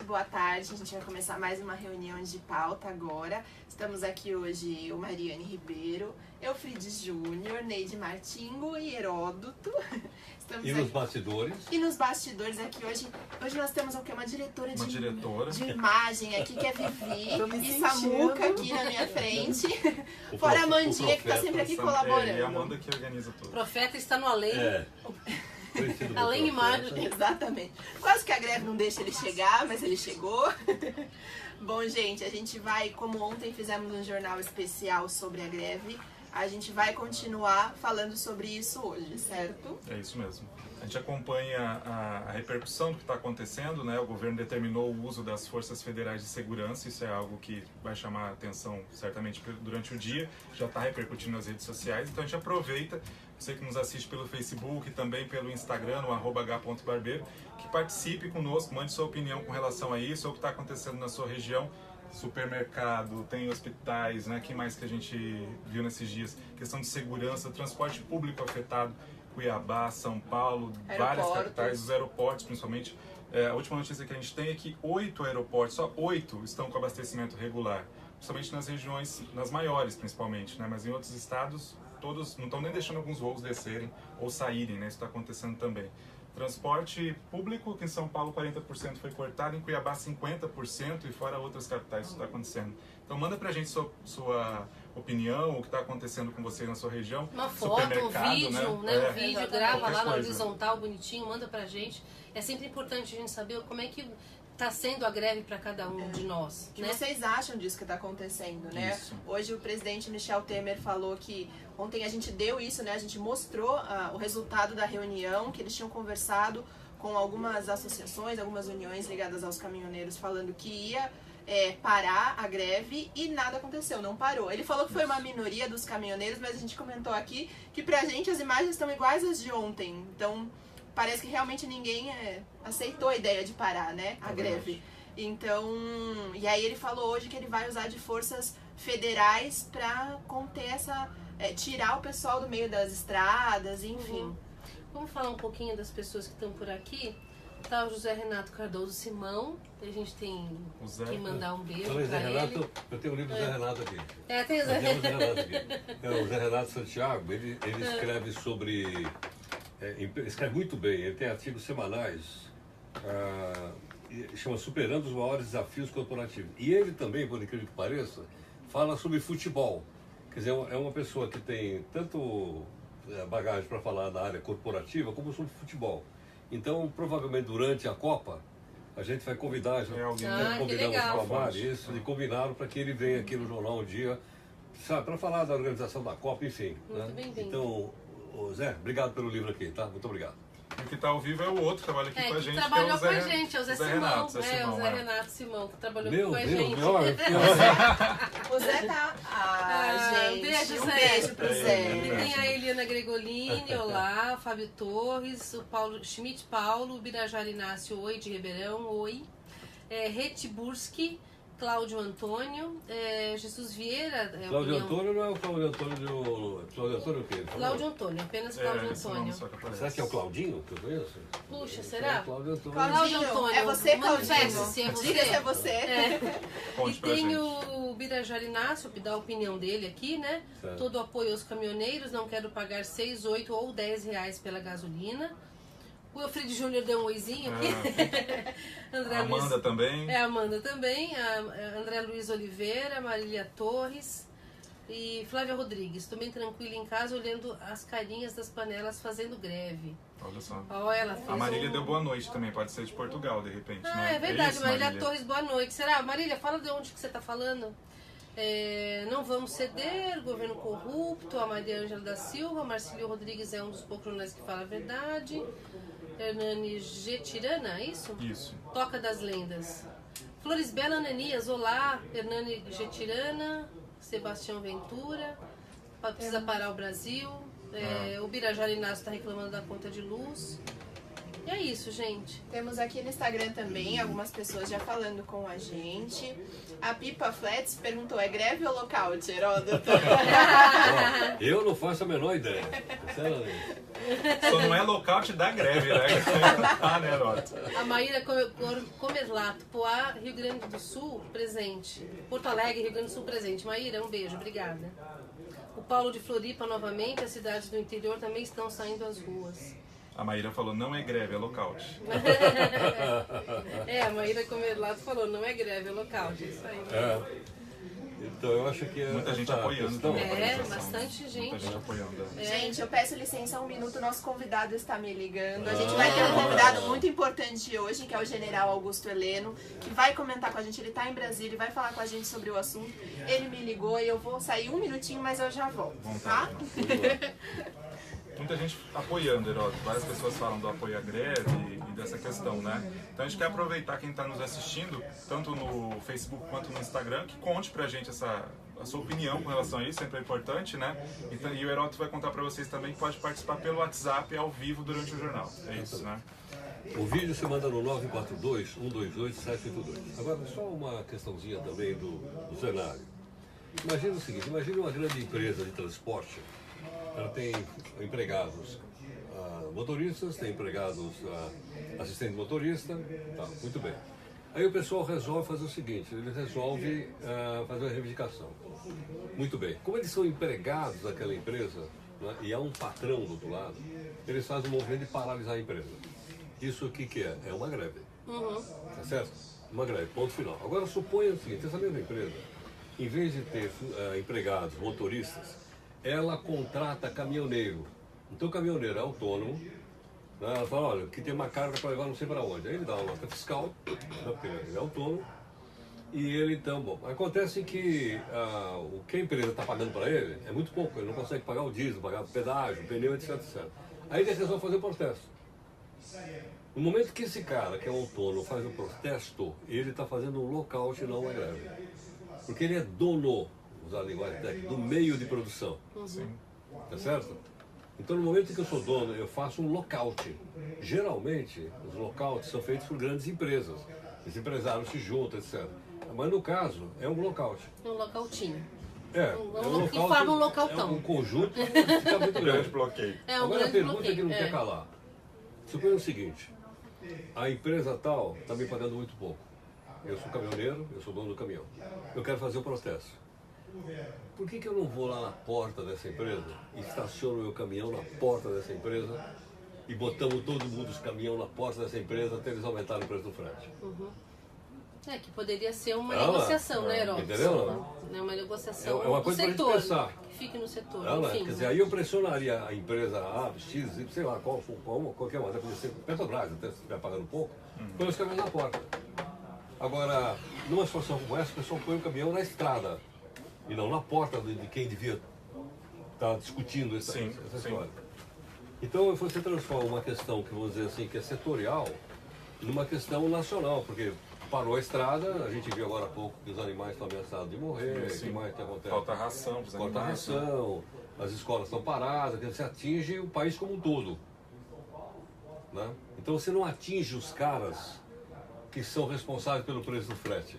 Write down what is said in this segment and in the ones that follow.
boa tarde. A gente vai começar mais uma reunião de pauta agora. Estamos aqui hoje o Mariane Ribeiro, Eufrides Júnior, Neide Martingo e Heródoto. E nos bastidores? E nos bastidores aqui hoje nós temos o quê? Uma diretora de imagem aqui, que é Vivi, e Samuca aqui na minha frente. Fora a Amandinha, que está sempre aqui colaborando. E a Amanda que organiza tudo. O profeta está no além. Além imagem, exatamente. Quase que a greve não deixa ele chegar, mas ele chegou. Bom, gente, a gente vai, como ontem fizemos um jornal especial sobre a greve, a gente vai continuar falando sobre isso hoje, certo? É isso mesmo. A gente acompanha a repercussão do que está acontecendo, né? O governo determinou o uso das forças federais de segurança, isso é algo que vai chamar a atenção certamente durante o dia, já está repercutindo nas redes sociais, então a gente aproveita, você que nos assiste pelo Facebook, também pelo Instagram, no @h.barbeiro, que participe conosco, mande sua opinião com relação a isso, ou o que está acontecendo na sua região. Supermercado, tem hospitais, né? Quem mais que a gente viu nesses dias? Questão de segurança, transporte público afetado, Cuiabá, São Paulo, várias capitais, os aeroportos principalmente. A última notícia que a gente tem é que 8 aeroportos, só 8 estão com abastecimento regular, principalmente nas regiões, nas maiores principalmente, né? Mas em outros estados, todos não estão nem deixando alguns voos descerem ou saírem, né? Isso está acontecendo também. Transporte público, que em São Paulo 40% foi cortado, em Cuiabá 50% e fora outras capitais isso está acontecendo. Então manda pra gente sua opinião, o que está acontecendo com você na sua região. Uma foto, um vídeo, né? Um vídeo, grava lá na coisa. horizontal, bonitinho, manda pra gente. É sempre importante a gente saber como é que está sendo a greve para cada um de nós. O que né? vocês acham disso que está acontecendo, né? Isso. Hoje o presidente Michel Temer falou que ontem a gente deu isso, né? A gente mostrou o resultado da reunião, que eles tinham conversado com algumas associações, algumas uniões ligadas aos caminhoneiros, falando que ia parar a greve e nada aconteceu, não parou. Ele falou que foi uma minoria dos caminhoneiros, mas a gente comentou aqui que pra gente as imagens estão iguais às de ontem. Então parece que realmente ninguém aceitou a ideia de parar, né, a greve. Então, e aí ele falou hoje que ele vai usar de forças federais para conter tirar o pessoal do meio das estradas, enfim. Vamos falar um pouquinho das pessoas que estão por aqui. Tá o José Renato Cardoso Simão, a gente tem que mandar um beijo Então, para ele. Eu tenho o livro do Zé Renato aqui. Tem o Zé Renato aqui. O Zé Renato Santiago, ele escreve sobre... escreve muito bem, ele tem artigos semanais, chama Superando os Maiores Desafios Corporativos. E ele também, por incrível que pareça, fala sobre futebol. Quer dizer, é uma pessoa que tem tanto bagagem para falar da área corporativa como sobre futebol. Então, provavelmente durante a Copa, a gente vai convidar, combinamos com a Mari, isso, e combinaram para que ele venha aqui no jornal um dia, sabe, para falar da organização da Copa, enfim. Muito bem-vindo. Então, Zé, obrigado pelo livro aqui, tá? Muito obrigado. E o que está ao vivo é o outro que trabalha aqui com a gente, que trabalhou é o com a gente, é o Zé Simão. Renato, o Zé Renato Simão, que trabalhou com a gente. O Zé tá... gente, beijo, um Zé. beijo pro Zé. E tem a Eliana Gregolini, olá, o Fábio Torres, o Paulo Schmidt Paulo, o Birajara Inácio, oi, de Ribeirão, oi. Retiburski, Cláudio Antônio, Jesus Vieira... Cláudio Antônio não é o Cláudio Antônio do... Cláudio Antônio o quê? Cláudio Antônio, apenas Cláudio Antônio. Será que é o Claudinho que eu conheço? Puxa, será? Cláudio Antônio. Claudinho, Antônio, é você, manifeste-se, Claudinho. é você. Diga se é você. Conte E pra tem gente. o Birajara Inácio, que dá a opinião dele aqui, né? Certo. Todo o apoio aos caminhoneiros, não quero pagar 6, 8 ou 10 reais pela gasolina. O Eufrides Júnior deu um oizinho aqui. A Amanda também. A Amanda também. A André Luiz Oliveira, Marília Torres e Flávia Rodrigues. Estou bem tranquila em casa, olhando as carinhas das panelas fazendo greve. Olha só. Ela fez A Marília deu boa noite também, pode ser de Portugal, de repente, né? É verdade, isso, Marília Torres, boa noite. Será? Marília, fala de onde que você está falando. Não vamos ceder, governo corrupto, a Maria Ângela da Silva, Marcílio Rodrigues é um dos poucos jornais que fala a verdade. Hernani Getirana, é isso? Isso. Toca das Lendas. Florisbela Ananias, olá. Hernani Getirana, Sebastião Ventura, precisa parar o Brasil. O Birajara Inácio está reclamando da conta de luz. E é isso, gente. Temos aqui no Instagram também algumas pessoas já falando com a gente. A Pipa Flats perguntou, é greve ou lockout, Heródoto? Eu não faço a menor ideia. Sinceramente. Só não é lockout da greve, né? Ah, né, Heródoto? A Maíra Comerlato, Poá, Rio Grande do Sul, presente. Porto Alegre, Rio Grande do Sul, presente. Maíra, um beijo, obrigada. O Paulo de Floripa, novamente, as cidades do interior também estão saindo às ruas. A Maíra falou, não é greve, é lockout. A Maíra Comerlato falou, não é greve, é lockout. Isso aí. Então eu acho que muita gente apoiando também. Bastante gente. Muita gente apoiando. Gente, eu peço licença um minuto, nosso convidado está me ligando. A gente vai ter um convidado muito importante hoje, que é o General Augusto Heleno, que vai comentar com a gente. Ele está em Brasília e vai falar com a gente sobre o assunto. Ele me ligou e eu vou sair um minutinho, mas eu já volto, tá? Muita gente apoiando, Heródoto. Várias pessoas falam do apoio à greve e dessa questão, né? Então a gente quer aproveitar quem está nos assistindo, tanto no Facebook quanto no Instagram, que conte pra gente a sua opinião com relação a isso, sempre é importante, né? E o Heródoto vai contar pra vocês também que pode participar pelo WhatsApp ao vivo durante o jornal. É isso, né? O vídeo se manda no 942-128-782. Agora, só uma questãozinha também do cenário. Imagina o seguinte, imagina uma grande empresa de transporte. Ela tem empregados motoristas, tem empregados assistente motorista, tá, muito bem. Aí o pessoal resolve fazer o seguinte, ele resolve fazer uma reivindicação. Muito bem. Como eles são empregados daquela empresa, né, e há um patrão do outro lado, eles fazem um movimento de paralisar a empresa. Isso o que é? É uma greve. Tá certo? Uma greve, ponto final. Agora suponha o seguinte, essa mesma empresa, em vez de ter empregados motoristas, ela contrata caminhoneiro. Então o caminhoneiro é autônomo, né? Ela fala, olha, que tem uma carga para levar não sei para onde. Aí ele dá uma nota fiscal, porque ele é autônomo, e ele então, bom, acontece que o que a empresa está pagando para ele é muito pouco, ele não consegue pagar o diesel, pagar o pedágio, o pneu, etc, etc. Aí ele resolve fazer o protesto. No momento que esse cara, que é autônomo, faz o protesto, ele está fazendo um lockout e não uma greve. Porque ele é dono, usar a linguagem técnica, do meio de produção. Tá certo? Então, no momento em que eu sou dono, eu faço um lockout. Geralmente, os lockouts são feitos por grandes empresas. Os empresários se juntam, etc. Mas, no caso, é um lockout. Um lockoutinho. E forma um locautão. É um conjunto que fica muito grande. Bloqueio. Agora, a pergunta que não quer calar. Suponha o seguinte, a empresa tal está me pagando muito pouco. Eu sou caminhoneiro, eu sou dono do caminhão. Eu quero fazer o protesto. Por que eu não vou lá na porta dessa empresa, estaciono o meu caminhão na porta dessa empresa e botamos todo mundo os caminhões na porta dessa empresa até eles aumentarem o preço do frete? Que poderia ser uma negociação, né, Heródoto? Entendeu? É uma negociação É uma coisa do setor, pra gente pensar. que fique no setor. Quer dizer, aí eu pressionaria a empresa A, X, sei lá, qualquer uma, até podia ser Petrobras, até se estiver pagando pouco, põe os caminhões na porta. Agora, numa situação como essa, o pessoal põe o caminhão na estrada e não na porta de quem devia estar discutindo essa história. Então você transforma uma questão que, vamos dizer assim, que é setorial, numa questão nacional, porque parou a estrada, a gente viu agora há pouco que os animais estão ameaçados de morrer, o que mais que acontece? Falta ração para os animais. Falta ração, as escolas estão paradas, você atinge o país como um todo. Né? Então você não atinge os caras que são responsáveis pelo preço do frete.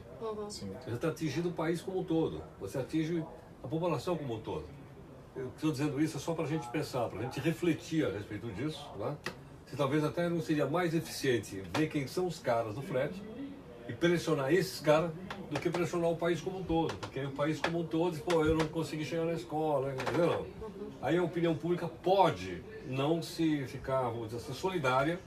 Você está atingindo o país como um todo, você atinge a população como um todo. Eu estou dizendo isso só para a gente pensar, para a gente refletir a respeito disso, né? Se talvez até não seria mais eficiente ver quem são os caras do frete e pressionar esses caras do que pressionar o país como um todo, porque o país como um todo, pô, eu não consegui chegar na escola, entendeu? Aí a opinião pública pode não se ficar, vamos dizer assim, solidária.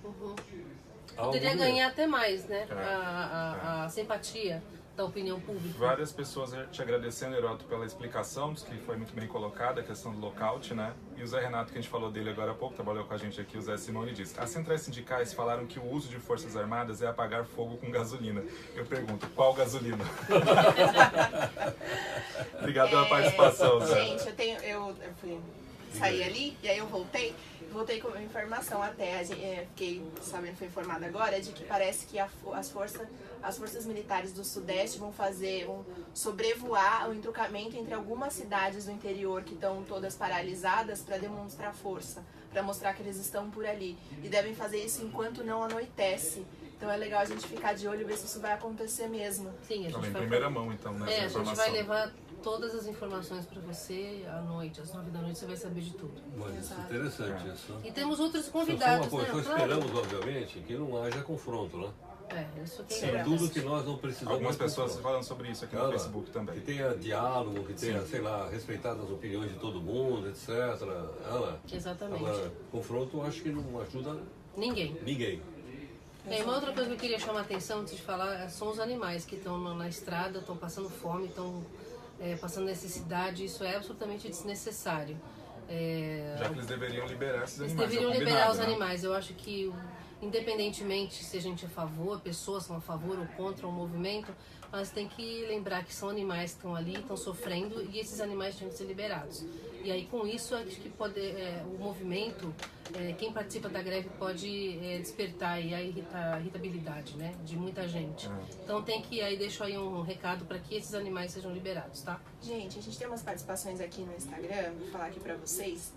Poderia ganhar até mais, né? A simpatia da opinião pública. Várias pessoas te agradecendo, Heródoto, pela explicação, diz que foi muito bem colocada a questão do lockout, né? E o Zé Renato, que a gente falou dele agora há pouco, trabalhou com a gente aqui, o Zé Simone, diz: as centrais sindicais falaram que o uso de forças armadas é apagar fogo com gasolina. Eu pergunto, qual gasolina? Obrigado pela participação, Zé. Gente, eu fui sair ali e aí eu voltei com uma informação até, fiquei sabendo, fui informada agora, de que parece que as forças militares do Sudeste vão sobrevoar o entroncamento entre algumas cidades do interior que estão todas paralisadas para demonstrar força, para mostrar que eles estão por ali. E devem fazer isso enquanto não anoitece. Então é legal a gente ficar de olho e ver se isso vai acontecer mesmo. Sim, a gente Em vai... primeira mão, então, né? a Essa gente vai informação. levar todas as informações para você à noite, às 9 da noite você vai saber de tudo. Mas isso é Exato. interessante isso. E temos outros Só convidados, uma coisa, né? só esperamos, obviamente, que não haja confronto, né? Isso aqui Sim, é Tudo que nós não precisamos. Algumas de pessoas confronto. falam sobre isso aqui no Ela, Facebook também. Que tenha diálogo, que tenha, sei lá, respeitado as opiniões de todo mundo, etc. Exatamente. Agora, confronto eu acho que não ajuda Ninguém. ninguém. E uma outra coisa que eu queria chamar a atenção antes de falar são os animais que estão na estrada, estão passando fome, estão passando necessidade. Isso é absolutamente desnecessário. Já que eles deveriam liberar esses Eles animais. deveriam é liberar os combinado, né? animais. Eu acho que, independentemente se a gente é a favor, pessoas são a favor ou contra o movimento, mas tem que lembrar que são animais que estão ali, estão sofrendo e esses animais têm que ser liberados. E aí com isso acho que o movimento, quem participa da greve pode despertar aí a irritabilidade, né, de muita gente. Então deixo aí um recado para que esses animais sejam liberados, tá? Gente, a gente tem umas participações aqui no Instagram, vou falar aqui pra vocês.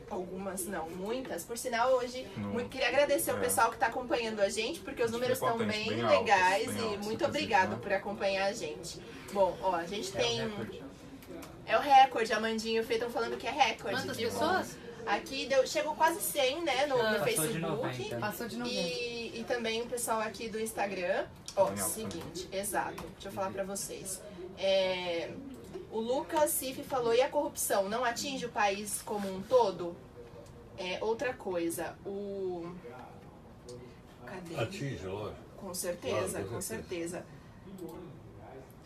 Algumas não, muitas. Por sinal, hoje queria agradecer ao pessoal que está acompanhando a gente, porque os números estão potente, bem bem altos, legais bem e altos, muito inclusive, obrigado né? por acompanhar a gente. Bom, ó, a gente tem. É o recorde, Amandinho e o Fê estão falando que é recorde. Quantas de pessoas? Aqui chegou quase 100, né, no Passou de Facebook. 90. Passou de 90. E também o pessoal aqui do Instagram. Ó, Bem alto, seguinte, exato. Deixa eu falar pra vocês. O Lucas Cif falou, e a corrupção não atinge o país como um todo? Outra coisa, Cadê? Atinge, lógico. Com certeza, Claro, com certeza.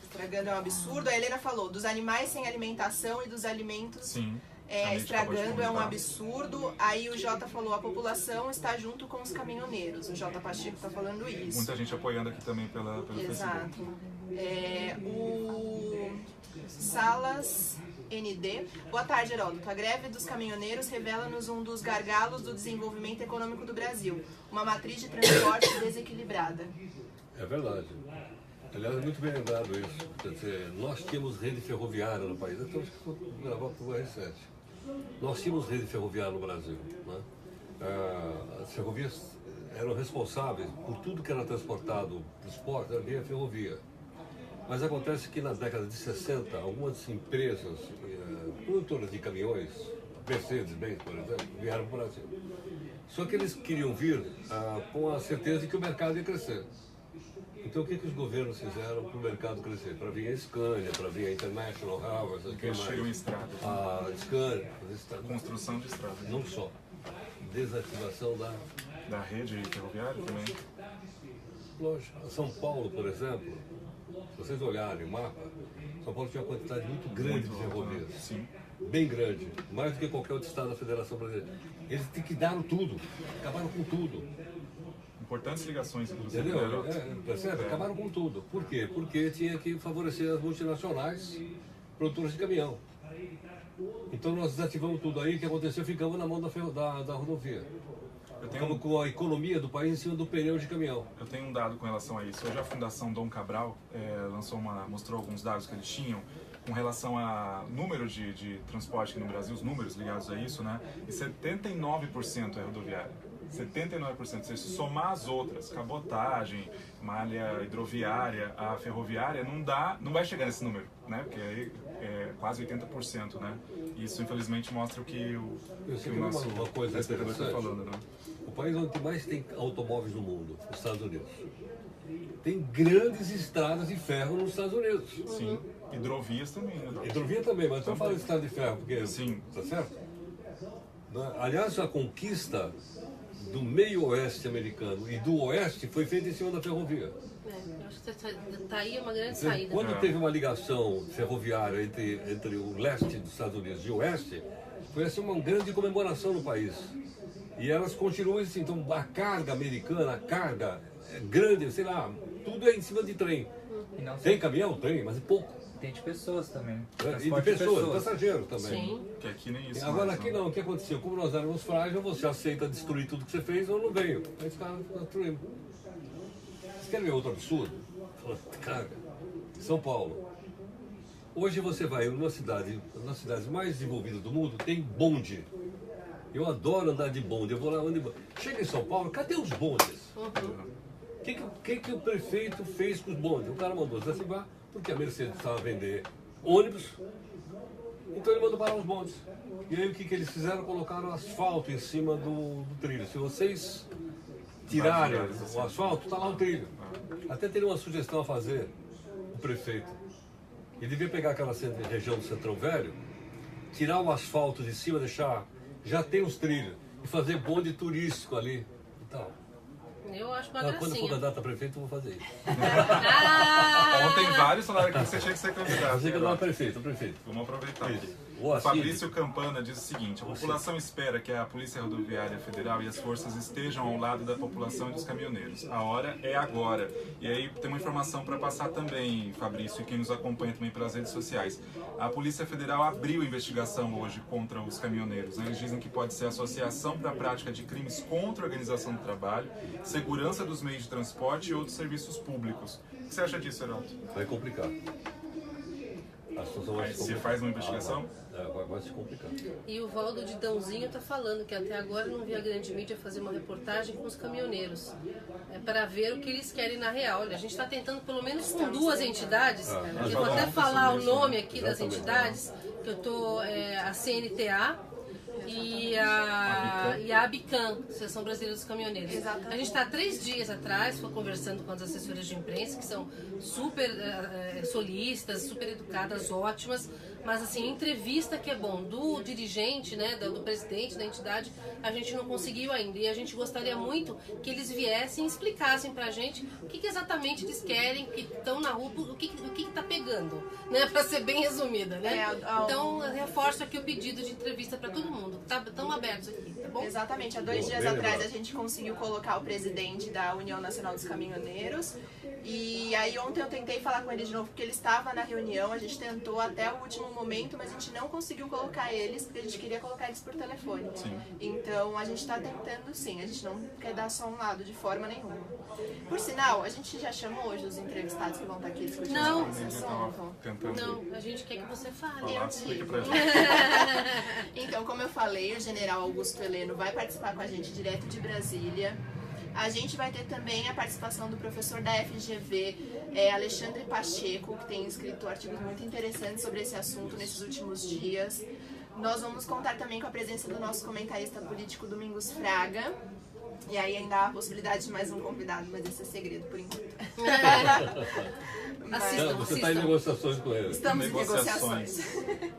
Estragando é um absurdo. A Helena falou, dos animais sem alimentação e dos alimentos Sim. A gente acabou de estragando é um comentar. absurdo. Aí o Jota falou, a população está junto com os caminhoneiros. O Jota Pacheco está falando isso. Muita gente apoiando aqui também pelo Facebook. Exato. O Salas ND. Boa tarde, Heródoto. A greve dos caminhoneiros revela-nos um dos gargalos do desenvolvimento econômico do Brasil. Uma matriz de transporte desequilibrada. É verdade. Aliás, é muito bem lembrado isso. Quer dizer, nós tínhamos rede ferroviária no país. Então, acho que vou gravar para o R7. Nós tínhamos rede ferroviária no Brasil. Né? As ferrovias eram responsáveis por tudo que era transportado transporte via ferrovia. Mas acontece que na década de 60, algumas empresas produtoras de caminhões, Mercedes-Benz, por exemplo, vieram para o Brasil. Só que eles queriam vir com a certeza de que o mercado ia crescer. Então o que os governos fizeram para o mercado crescer? Para vir a Scania, para vir a International Harvard, Investiram em estradas. a Scania, Construção de estradas. não só. Desativação Da rede ferroviária também. Lógico. São Paulo, por exemplo, se vocês olharem o mapa, São Paulo tinha uma quantidade muito grande de ferrovias. Sim. Bem grande, mais do que qualquer outro estado da Federação Brasileira. Eles liquidaram tudo, acabaram com tudo. Importantes ligações, inclusive. Entendeu? né? Percebe? Acabaram com tudo. Por quê? Porque tinha que favorecer as multinacionais produtoras de caminhão. Então nós desativamos tudo aí, o que aconteceu? Ficamos na mão da rodovia. Ficamos com a economia do país em cima do pneu de caminhão. Eu tenho um dado com relação a isso. Hoje a Fundação Dom Cabral mostrou alguns dados que eles tinham com relação a número de transporte aqui no Brasil, os números ligados a isso, né? E 79% é rodoviária. 79%. Se você somar as outras, cabotagem, malha hidroviária, a ferroviária, não vai chegar nesse número, né? Porque aí é quase 80%, né? Isso infelizmente mostra o que o nosso uma coisa espectador está interessante. falando, né? O país onde mais tem automóveis no mundo, os Estados Unidos. Tem grandes estradas de ferro nos Estados Unidos. Sim. Hidrovias também, né? Hidrovia também, mas eu falo de estrada de ferro, porque... Sim. Tá certo? Aliás, a conquista do meio oeste americano e do oeste foi feita em cima da ferrovia. Eu acho que tá aí uma grande saída. Quando teve uma ligação ferroviária entre o leste dos Estados Unidos e o oeste, foi assim uma grande comemoração no país. E elas continuam assim, então a carga americana, a carga grande, sei lá, tudo é em cima de trem. E não só- Tem caminhão? Tem, mas é pouco. Tem de pessoas também. E de Transporte pessoas, passageiros também. Sim. Que aqui nem isso. Agora mais, aqui né? não, o que aconteceu? Como nós éramos frágeis, você aceita destruir tudo que você fez ou não veio. Aí os caras destruíram. Vocês querem ver outro absurdo? Carga. São Paulo. Hoje você vai numa cidade, nas cidades mais desenvolvidas do mundo, tem bonde. Eu adoro andar de bonde, eu vou lá andar de bonde. Chega em São Paulo, cadê os bondes? O que o prefeito fez com os bondes? O cara mandou desativar, porque a Mercedes estava a vender ônibus, então ele mandou parar os bondes. E aí o que eles fizeram? Colocaram asfalto em cima do trilho. Se vocês tirarem o asfalto, está lá o trilho. Até teria uma sugestão a fazer, o prefeito. Ele devia pegar aquela região do Centrão Velho, tirar o asfalto de cima, deixar... Já tem os trilhos. E fazer bonde turístico ali. Então, Eu acho uma quando eu for gracinha. candidato a prefeito, eu vou fazer isso. Ontem vários falaram que você tinha que ser candidato. Você que não é prefeito, Vamos aproveitar. Isso. O O Assídio. Fabrício Campana diz o seguinte: a população espera que a Polícia Rodoviária Federal e as forças estejam ao lado da população e dos caminhoneiros. A hora é agora. E aí tem uma informação para passar também, Fabrício, e quem nos acompanha também pelas redes sociais. A Polícia Federal abriu investigação hoje contra os caminhoneiros. Eles dizem que pode ser associação para a prática de crimes contra a organização do trabalho, segurança dos meios de transporte e outros serviços públicos. O que você acha disso, Heroto? Vai complicar. A situação vai se Se complicar. faz uma investigação? Vai se complicar. E o Valdo de Dãozinho está falando que até agora não vi a grande mídia fazer uma reportagem com os caminhoneiros. É para ver o que eles querem na real. Olha, a gente está tentando pelo menos com duas entidades. Eu vou até falar o nome aqui das entidades, que eu estou a CNTA e a ABICAM, Associação Brasileira dos Caminhoneiros. Exatamente. A gente está 3 dias atrás, foi conversando com as assessoras de imprensa, que são super solícitas, super educadas, ótimas, mas assim, entrevista que é bom, do dirigente, né, do presidente da entidade, a gente não conseguiu ainda. E a gente gostaria muito que eles viessem e explicassem pra gente o que exatamente eles querem, que estão na rua, o que tá pegando, né, pra ser bem resumida, né? Então, eu reforço aqui o pedido de entrevista pra todo mundo. Estamos abertos aqui, tá bom? Exatamente, há 2 dias atrás a gente conseguiu colocar o presidente da União Nacional dos Caminhoneiros. E aí ontem eu tentei falar com ele de novo, porque ele estava na reunião, a gente tentou até o último momento, mas a gente não conseguiu colocar eles, porque a gente queria colocar eles por telefone. Sim. Então a gente está tentando sim, a gente não quer dar só um lado de forma nenhuma. Por sinal, a gente já chamou hoje os entrevistados que vão estar aqui discutindo Não. esse Eu estava assunto. tentando Não, a gente quer que você fale. falar. Explica pra gente. Então, como eu falei, o general Augusto Heleno vai participar com a gente direto de Brasília. A gente vai ter também a participação do professor da FGV, Alexandre Pacheco, que tem escrito artigos muito interessantes sobre esse assunto nesses últimos dias. Nós vamos contar também com a presença do nosso comentarista político Domingos Fraga. E aí ainda há a possibilidade de mais um convidado, mas esse é segredo por enquanto. Assistam, Você está em assistam. negociações com ele. Estamos em Negociações. negociações.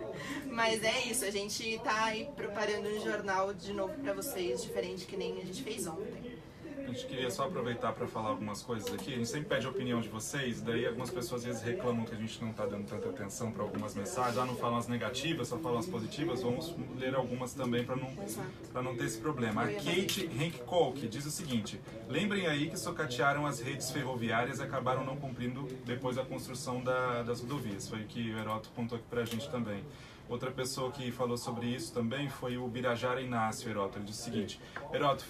Mas é isso, a gente tá aí preparando um jornal de novo pra vocês, diferente que nem a gente fez ontem. A gente queria só aproveitar para falar algumas coisas aqui. A gente sempre pede a opinião de vocês, daí algumas pessoas às vezes reclamam que a gente não está dando tanta atenção para algumas mensagens. Não falam as negativas, só falam as positivas. Vamos ler algumas também para não ter esse problema. A Kate Henk-Kolk diz o seguinte: lembrem aí que socatearam as redes ferroviárias e acabaram não cumprindo depois da construção das rodovias. Foi o que o Heroto contou aqui para a gente também. Outra pessoa que falou sobre isso também foi o Birajara Inácio, Heroto. Ele disse o seguinte: Heroto,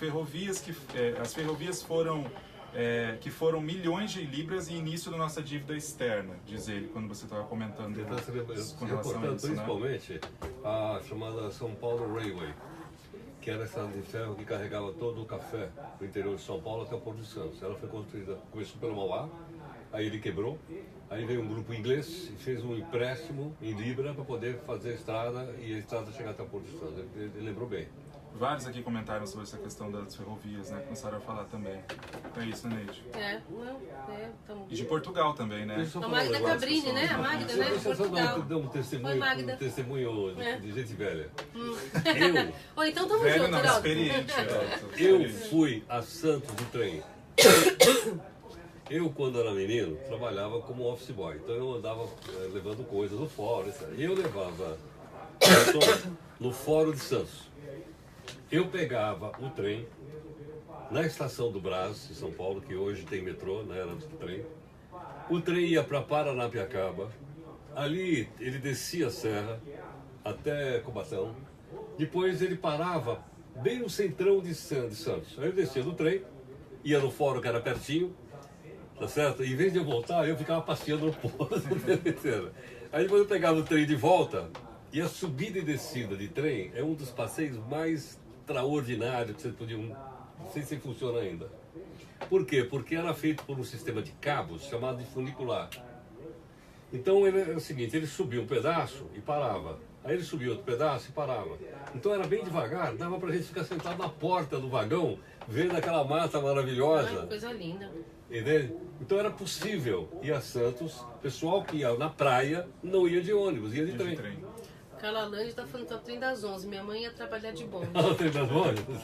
as ferrovias foram milhões de libras e início da nossa dívida externa, diz ele, quando você estava comentando com relação a isso, né? Principalmente a chamada São Paulo Railway, que era essa de ferro que carregava todo o café do interior de São Paulo até o Porto de Santos. Ela foi construída, começou pelo Mauá, aí ele quebrou, aí veio um grupo inglês e fez um empréstimo em libra para poder fazer a estrada e a estrada chegar até o Porto de Santos. Ele lembrou bem. Vários aqui comentaram sobre essa questão das ferrovias, né? Começaram a falar também. É isso, né, Neide? E de Portugal também, né? Deixa eu A só falar um Magda negócio. Cabrini, né? A Magda, né? De Deixa eu só Portugal. dar um Oi, Magda. testemunho de gente velha. Ou então tamo Velho junto, não, Heroto. experiente. Eu fui a Santos de trem. Eu, quando era menino, trabalhava como office boy. Então eu andava levando coisas no fórum. Etc. E eu levava no fórum de Santos. Eu pegava o trem na estação do Brás, em São Paulo, que hoje tem metrô, né, era do trem. O trem ia para Paranapiacaba. Ali ele descia a serra até Cubatão. Depois ele parava bem no centrão de Santos. Aí eu descia do trem, ia no fórum que era pertinho, tá certo? E em vez de eu voltar, eu ficava passeando no porto. Aí depois eu pegava o trem de volta, e a subida e descida de trem é um dos passeios mais extraordinário que você podia... Não sei se funciona ainda. Por quê? Porque era feito por um sistema de cabos chamado de funicular. Então ele era o seguinte, ele subia um pedaço e parava. Aí ele subia outro pedaço e parava. Então era bem devagar, dava pra gente ficar sentado na porta do vagão, vendo aquela mata maravilhosa. Ai, coisa linda. Entende? Então era possível ir a Santos, pessoal que ia na praia não ia de ônibus, ia de trem. Carla Lande está falando que é o trem das 11. Minha mãe ia trabalhar de bonde. O trem das ônibus?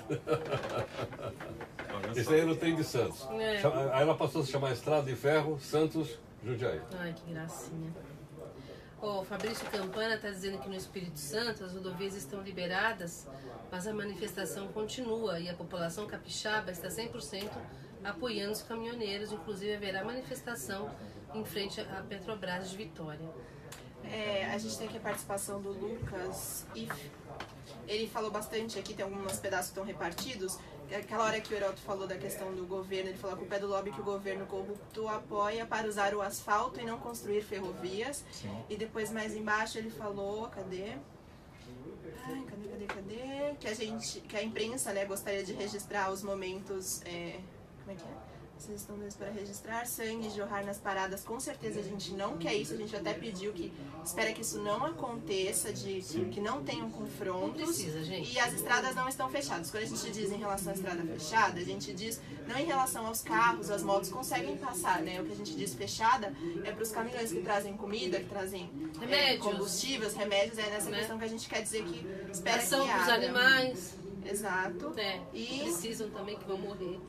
Esse aí era o trem de Santos. É. Aí ela passou a se chamar Estrada de Ferro, Santos, Jundiaí. Ai, que gracinha. Ó, o Fabrício Campana está dizendo que no Espírito Santo as rodovias estão liberadas, mas a manifestação continua e a população capixaba está 100% apoiando os caminhoneiros. Inclusive haverá manifestação em frente à Petrobras de Vitória. A gente tem aqui a participação do Lucas e ele falou bastante aqui, tem alguns pedaços que estão repartidos. Aquela hora que o Heroto falou da questão do governo, ele falou que a culpa é do lobby que o governo corrupto apoia para usar o asfalto e não construir ferrovias. Sim. E depois mais embaixo ele falou, cadê? Que a imprensa, né, gostaria de registrar os momentos, como é que é? Vocês estão dois para registrar sangue jorrar nas paradas. Com certeza a gente não quer isso. A gente até pediu que espera que isso não aconteça, que não tenham confrontos. Não precisa, gente. E as estradas não estão fechadas. Quando a gente diz em relação à estrada fechada, a gente diz não em relação aos carros, as motos conseguem passar, né? O que a gente diz fechada é para os caminhões que trazem comida, que trazem combustíveis, remédios. É nessa questão que a gente quer dizer que espera que para os animais. Exato. E precisam também, que vão morrer.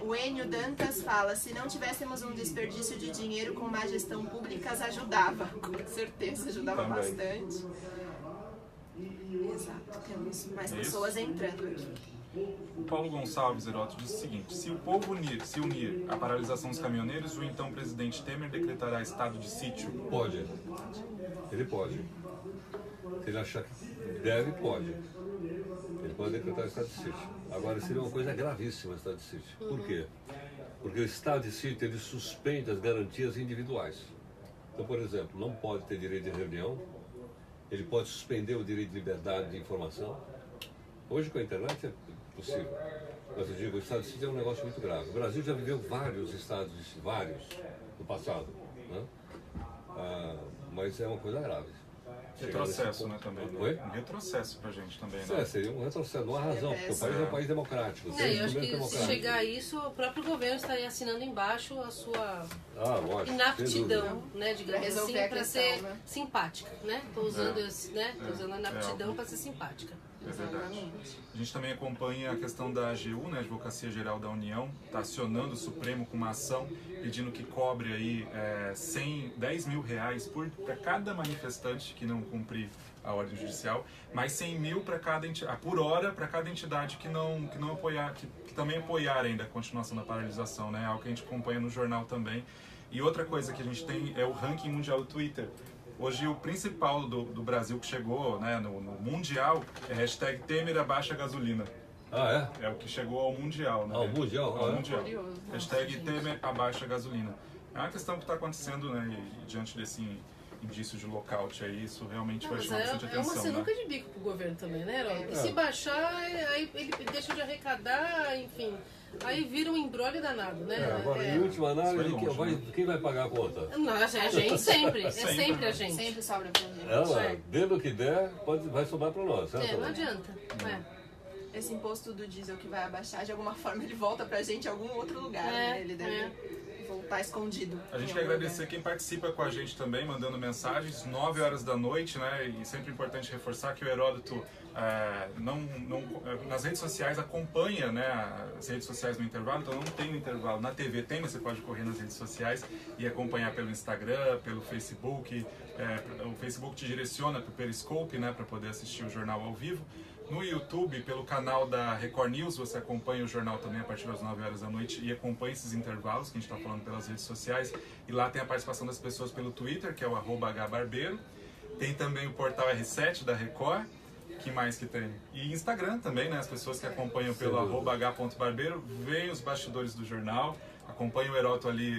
O Enio Dantas fala, se não tivéssemos um desperdício de dinheiro com má gestão pública, ajudava. Com certeza, ajudava também. Bastante. Exato, temos mais pessoas entrando aqui. O Paulo Gonçalves, Heroto, diz o seguinte: se o povo se unir à paralisação dos caminhoneiros, o então presidente Temer decretará estado de sítio? Pode. Ele pode. Se ele achar que deve, pode. Ele pode decretar estado de sítio. Agora, seria uma coisa gravíssima o estado de sítio. Por quê? Porque o estado de sítio, ele suspende as garantias individuais. Então, por exemplo, não pode ter direito de reunião, ele pode suspender o direito de liberdade de informação. Hoje, com a internet, é possível. Mas eu digo, o estado de sítio é um negócio muito grave. O Brasil já viveu vários estados de sítio, vários, no passado. Né? Mas é uma coisa grave. Retrocesso, né, também. Oi? Um retrocesso pra gente também, né? Seria um retrocesso, não há razão, porque o país é um país democrático. Eu acho que se chegar a isso, o próprio governo estaria assinando embaixo a sua inaptidão, né, digamos assim, para ser simpática, né? Tô usando a inaptidão para ser simpática. É verdade. A gente também acompanha a questão da AGU, né, Advocacia Geral da União, está acionando o Supremo com uma ação pedindo que cobre aí 10 mil reais para cada manifestante que não cumprir a ordem judicial, mais 100 mil por hora para cada entidade que não apoiar, que também apoiar ainda a continuação da paralisação, né? Algo que a gente acompanha no jornal também. E outra coisa que a gente tem é o ranking mundial do Twitter. Hoje o principal do Brasil que chegou, né, no Mundial é hashtag Temer abaixa gasolina. É o que chegou ao Mundial, né? Ao Mundial? Ao Mundial. Hashtag Temer abaixa gasolina. É uma questão que está acontecendo, né? E diante desse indício de lockout aí, isso realmente vai chamar bastante atenção. É uma sinuca de bico pro governo também, né, Herói? E se baixar, aí ele deixa de arrecadar, enfim... Aí vira um embrólio danado, né? Agora, em última análise, quem vai pagar a conta? Não, a gente sempre. É sempre a gente. Sempre sobra pra gente. Dentro do que der, vai sobrar pra nós, certo? Não adianta. Esse imposto do diesel que vai abaixar, de alguma forma ele volta pra gente em algum outro lugar, né? Ele deve voltar escondido. A gente quer agradecer quem participa com a gente também, mandando mensagens, 9 horas da noite, né? E sempre importante reforçar que o Heródoto nas redes sociais acompanha, né, as redes sociais no intervalo, então não tem no intervalo. Na TV tem, mas você pode correr nas redes sociais e acompanhar pelo Instagram, pelo Facebook. O Facebook te direciona para o Periscope, né, para poder assistir o jornal ao vivo. No YouTube, pelo canal da Record News, você acompanha o jornal também a partir das 9 horas da noite e acompanha esses intervalos que a gente está falando pelas redes sociais. E lá tem a participação das pessoas pelo Twitter, que é o @hbarbeiro. Tem também o portal R7 da Record. Que mais que tem? E Instagram também, né? As pessoas que acompanham pelo @h.barbeiro veem os bastidores do jornal, Acompanho o Heródoto ali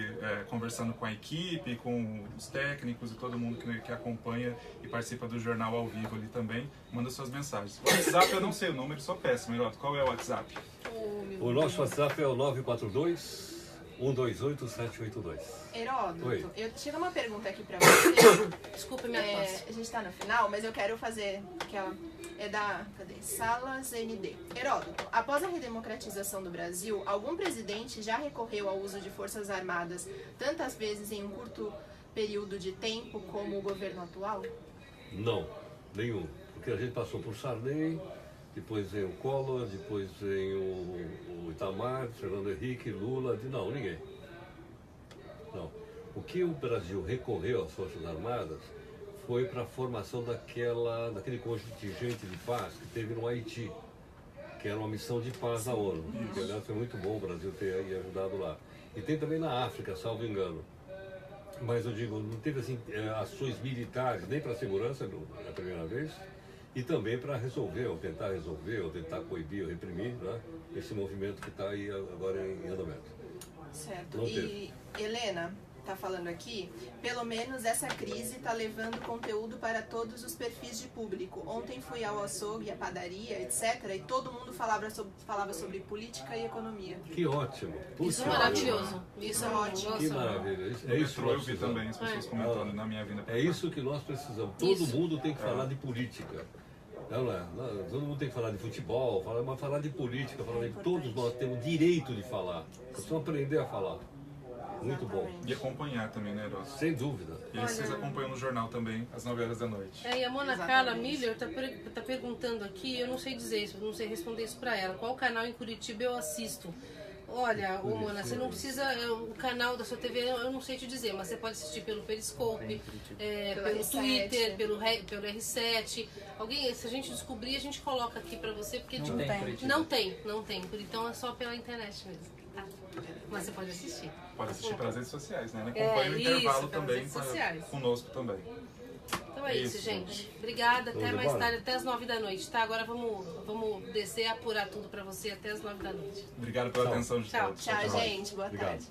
conversando com a equipe, com os técnicos e todo mundo que acompanha e participa do jornal ao vivo ali também. Manda suas mensagens. O WhatsApp eu não sei o número, sou péssimo, Heródoto. Qual é o WhatsApp? O nosso WhatsApp é o 942-128-782. Heródoto, chega uma pergunta aqui pra você. Desculpa minha tosse. A gente tá no final, mas eu quero fazer aquela. É da. Cadê? Salas ND. Heródoto, após a redemocratização do Brasil, algum presidente já recorreu ao uso de forças armadas tantas vezes em um curto período de tempo como o governo atual? Não, nenhum. Porque a gente passou por Sarney, depois veio o Collor, depois veio o Itamar, Fernando Henrique, Lula. Não, ninguém. Não. O que o Brasil recorreu às Forças Armadas foi para a formação daquele contingente de paz que teve no Haiti, que era uma missão de paz da ONU. Que, aliás, foi muito bom o Brasil ter aí ajudado lá. E tem também na África, salvo engano. Mas eu digo, não teve assim, ações militares, nem para a segurança, a primeira vez, e também para resolver, ou tentar coibir, ou reprimir, né, esse movimento que está aí agora em andamento. Certo. Não E teve. Helena tá falando aqui, pelo menos essa crise tá levando conteúdo para todos os perfis de público. Ontem fui ao açougue, à padaria, etc. E todo mundo falava sobre política e economia. Que ótimo. Isso é Puxa, maravilhoso. Isso é ótimo. ótimo. que maravilha. No É isso que metrô eu nós vi precisamos. também as pessoas comentando na minha vinda pra É cá. isso que nós precisamos. Todo Isso. mundo tem que falar de política. Não é? Todo mundo tem que falar de futebol, mas falar de política, falar de todos nós temos direito de falar. Precisamos aprender a falar. Muito bom. E acompanhar também, né, Heródoto? Sem dúvida. E vocês acompanham no jornal também, às 9 horas da noite. E a Mona Carla Miller tá perguntando aqui, eu não sei dizer isso, não sei responder isso pra ela. Qual canal em Curitiba eu assisto? Olha, ô Mona, você não precisa. O canal da sua TV eu não sei te dizer, mas você pode assistir pelo Periscope, pelo R7. Twitter, pelo R7. Alguém, se a gente descobrir, a gente coloca aqui pra você, porque Não tem Curitiba. não tem. Então é só pela internet mesmo. Tá? Mas você pode assistir. Pode assistir pelas redes sociais, né? Acompanha o intervalo isso, pelas também redes sociais. conosco também. Então é isso, gente. Obrigada. Até Vamos mais embora? tarde, até as 9 da noite, tá? Agora vamos descer e apurar tudo pra você até as 9 da noite. Obrigado pela Tchau. atenção de Tchau. todos. Tchau, gente. Boa Obrigado. tarde.